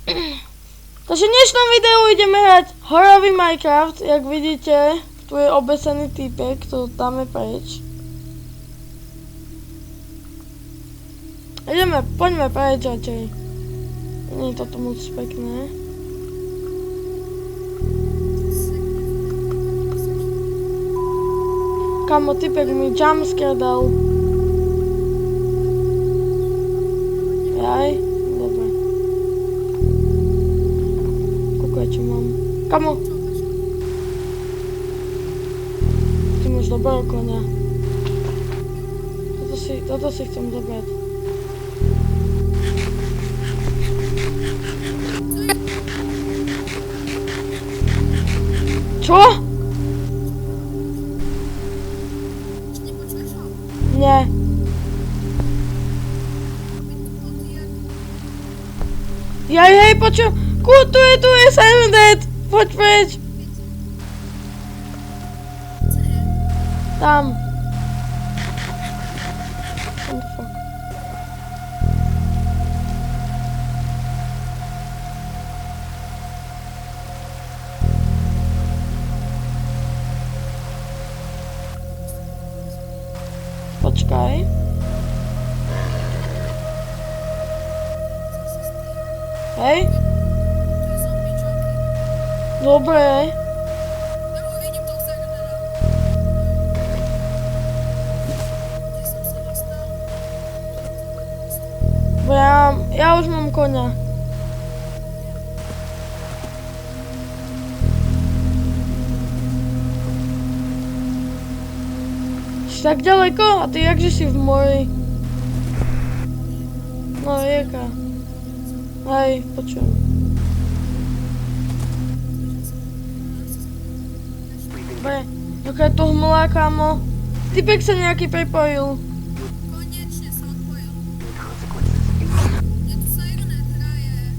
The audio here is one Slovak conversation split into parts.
Takže v dnešnom videu ideme hrať horový Minecraft, jak vidíte, tu je obesený týpek, to dáme preč. Poďme preč radšej. Nie je toto moc pekné. Kamo, týpek mi jumpscare dal. Jaj, dobre. Kúkaj, čo mám. Kamo! Ty máš dobrého konia. Toto si chcem zobrať. Čo? Nie. Hej, počuj. Tu je Simon Dead. Poď preč. Tam. What the fuck? Počkaj. Hej? Dobre. Ja už mám konia. Si tak ďaleko? A ty jakže si v mori? No, rieka. Hej, počujem. Dobre, dokiaľ to hmlá, kámo. Typek sa nejaký pripojil. Konečne sa odpojil. Je tu Sirenet, hraje.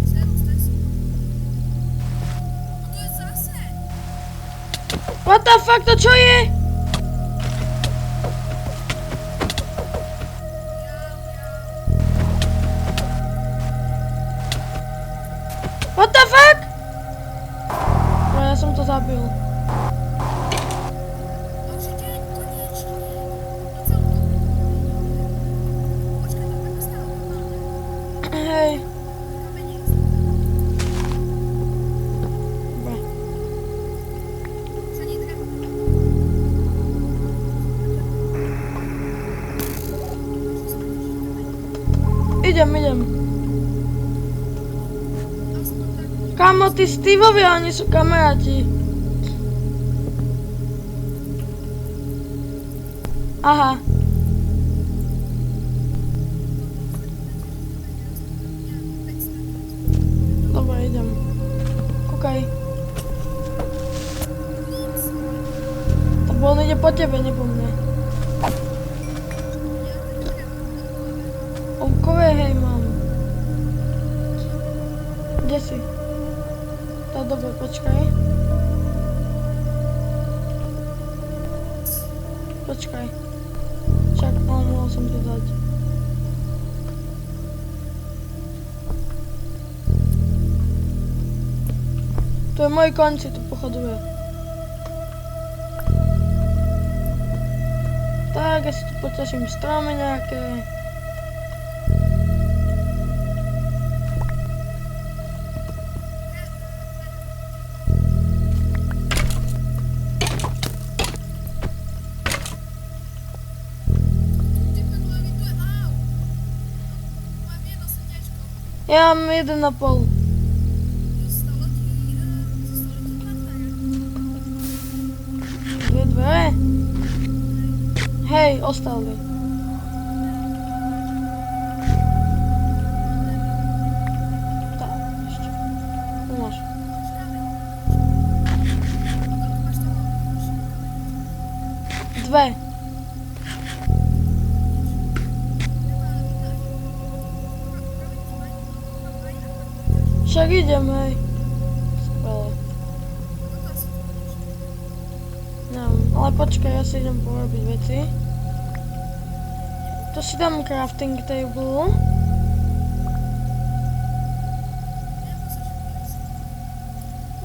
Serus, daj si. No to je zase. What the fuck, to čo je? What the fuck? No, ja som to zabil. Bože, deň, konečne. A celú to. Počkaj, to tak stále normálne. Hej. Kamene je Dobre. za nej drevo. Idem. Kámo, tí Steveovia, oni sú kamaráti. Aha. Dobre, idem. Kúkaj. Tak on ide po tebe, nie po mne. Ovkové, hej, mám. Kde si? Tak dobre, počkaj. Čak, mohol som ti dať. Tu je môj konci, tu pochoduje. Tak, ja si tu poteším stromy nejaké. Ja mám 1,5. Zostalo ti dve dvere. 2 dvere? Hej, ostali. Tak, ešte. Tu máš. Dve. Však idem, hej. Skvelé. No, ale počkaj, ja si idem porobiť veci. To si dám crafting table.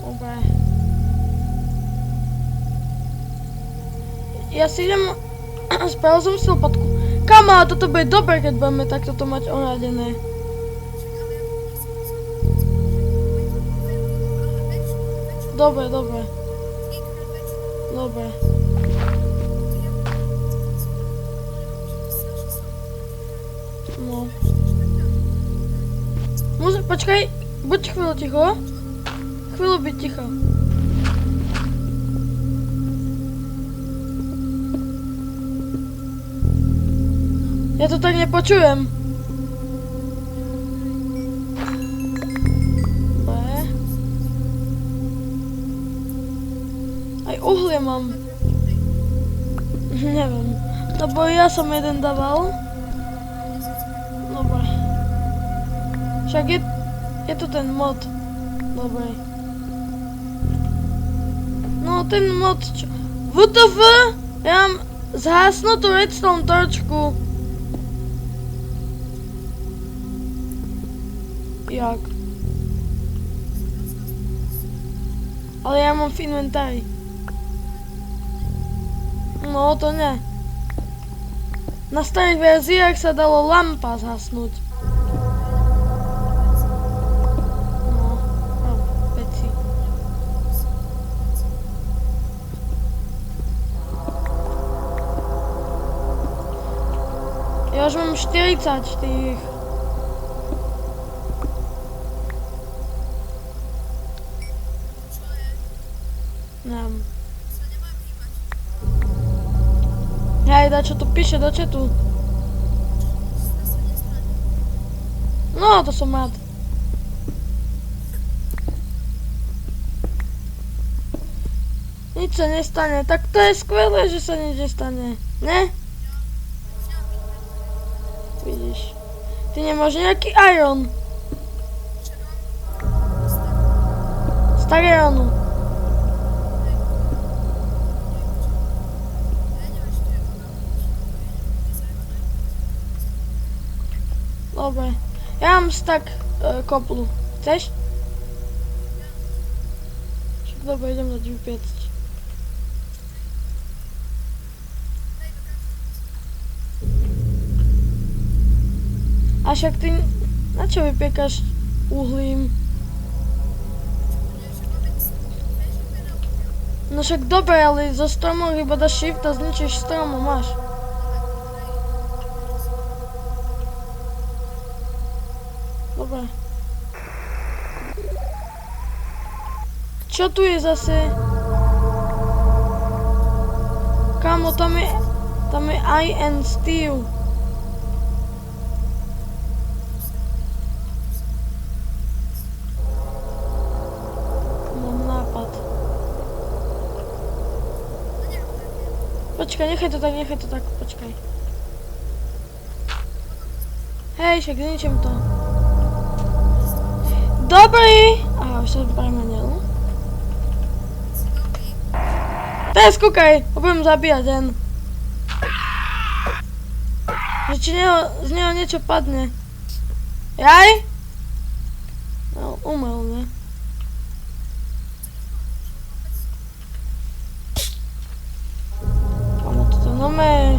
Dobre. Ja si idem... Spravil som si lopatku. Kamo, toto bude dobre, keď budeme takto to mať ohľadené. Dobre, dobre. Dobre. No. Počkaj, buď chvíľu ticho. Chvíľu byť ticho. Ja to tak nepočujem. Dobre. Aj uhlie mám. Neviem. Lebo ja som jeden dával. Dobre. Však je to ten mod. Dobre. No ten mod čo... WTF? Ja mám zhasnutú redstone torčku. Jak? Ale ja mám v inventári. No to ne. Na starých verziách sa dalo lampa zhasnúť. No, veci. Ja už mám 40 tých. Neviem. Hej, čo tu píše do chatu. No, to som rád. Nič sa nestane, tak to je skvelé, že sa nič nestane, ne? Vidíš. Ty nemáš nejaký iron. Starý ironu. Dobre. Ja mám stack koplu. Chceš? Však dobre, idem dať vypiecť. A však ty... Na čo vypiekaš uhlím? No však dobre, ale zo stromov iba dáš shift a zničíš strom a máš. Dobre. Čo tu je zase? Kámo, tam je iron steel. Mám nápad. Počkaj, nechaj to tak, počkaj. Hej, však zničím to. Dobrý! Aha, už sa premenil. Teraz kúkaj, ho budem zabíjať jen. Že či z neho niečo padne. Jaj? No, umrel, ne? Kamo toto nové...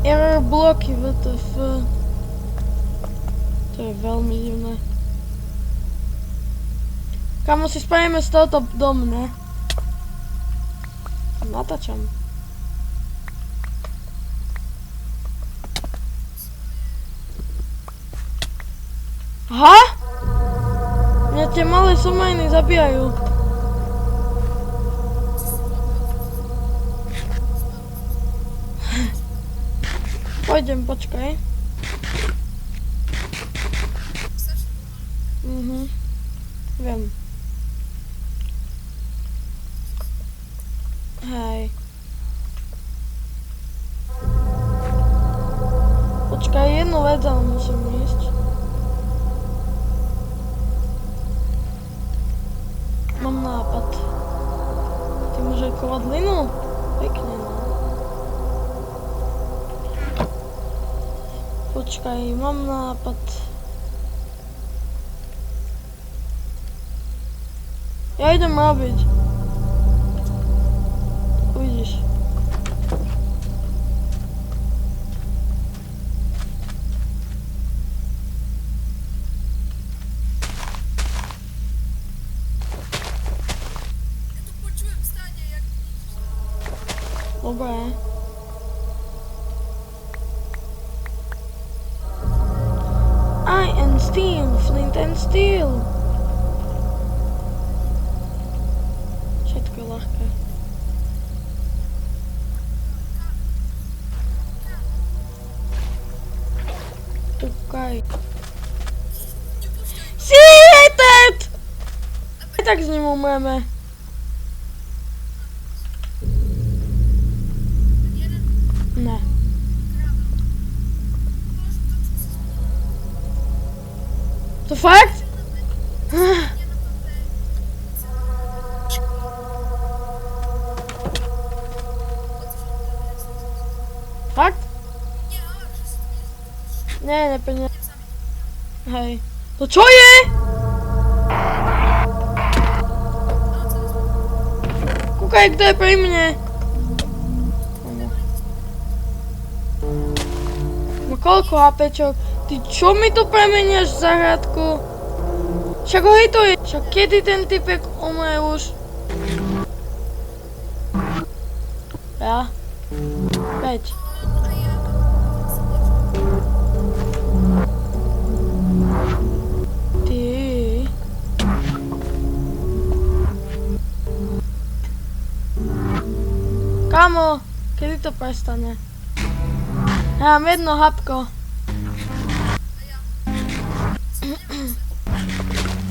Error bloky, WTF. To je veľmi divné. Kamo si spravíme z tohoto dom, ne? Natáčam. Aha? Mňa tie malé somajny zabíjajú. Pôjdem, počkaj. Viem. Hej. Počkaj, jednu vec, ale musím ísť. Mám nápad. Ty môže kovať linu? Pekne, no. Počkaj, mám nápad. Ja idem robiť. Uvidíš. Ja tu počujem stane, jak nič. Dobre. Iron steel, flint and steel. Všetko je ľahké. Tukaj. Seated! Aj tak s ním umreme. Jeden Ne. gravel. Bože, to čo si To fakt? nie na to Fakt? Nie, ale že si to nie Ne, neplne. idem sami. Hej. To čo je? Ale co jest? Kúkaj, kto je pri mne. No koľko HPčok? Ty čo mi tu premeniaš v záhradku? Však ho hituje. Však kedy ten typek umre už? Ja? 5. A ja Ty. Kamo, kedy to prestane? Ja mám jedno hapko.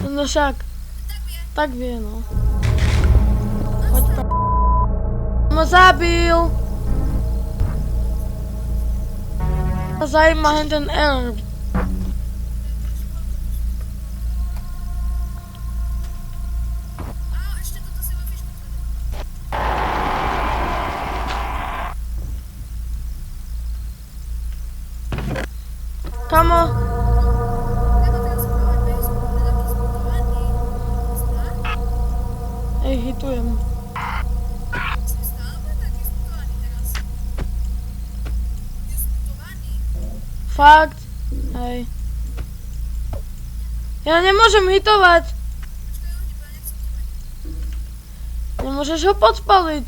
No však. Tak vie, no. Poď pre... Ma zabil. Ma zajíma hen ten error. A ešte toto si ma fišku Kamo, treba teraz spróbovať bejsku, bude taký zmutovaný. ej, hitujem. Si stále bude taký zmutovaný teraz. Je zmutovaný. Fakt? Hej. Ja nemôžem hitovať. Počkaj, hodí, bo ja nechcem to mať. Nemôžeš ho podpaliť.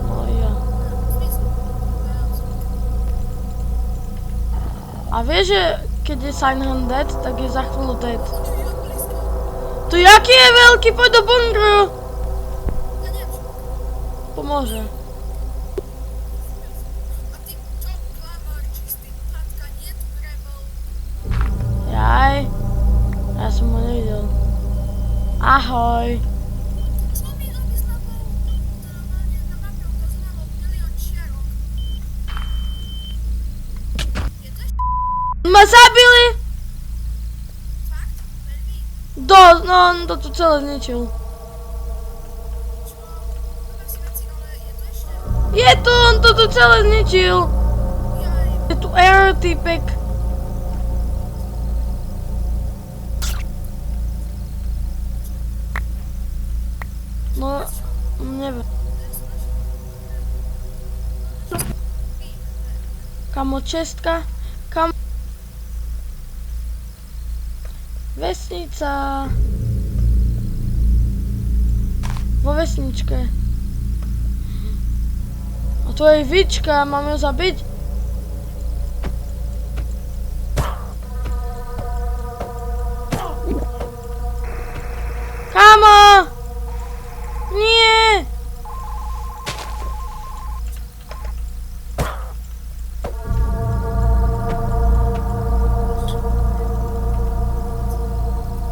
No ja. A vieš, že keď je Signhand dead, tak je za chvíľu dead. To jaký je veľký, poď do bunkru. Ja neviem, čo. Pomôže. A ty čo, klamár čistý, tatka, nie tu gravel. Jaj. Ja som ho nevidel. Ahoj. Čo mi robí s mapou? To normálne na mape ukazovalo milión čiarok. Je to ešte Ma zabili. fakt? Veľmi? No on to tu celé zničil. Čo? Dobre si veci, ale je to ešte? Je tu, on to tu celé zničil. Jaj, Je tu error typek. No, neviem. Kamo čestka? Kam... Vesnica. Vo vesničke. A to je Vička, mám ju zabiť? Kamo! Nie!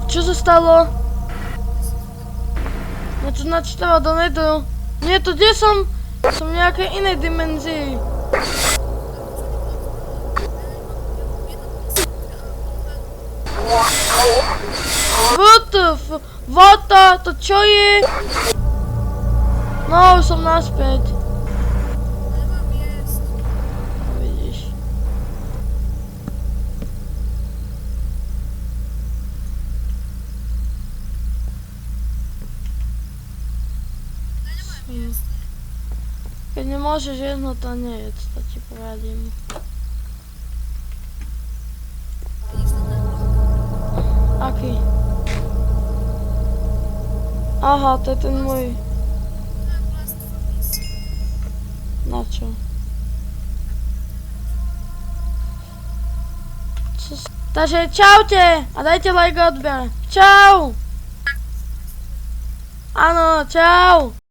Čo sa stalo? Ja to načítava do nedu. Nie, to kde som? Som v nejakej inej dimenzii. Vota, to čo je? No, už som naspäť. ale mám jesť. Keď nemôžeš jedno, to nejedz, to ti poradím. Vidíš ten blok? Aký? Aha, to je ten môj. To je blast furnace. Na čo? Takže čaute a dajte like a odber. Čau! Áno, čau!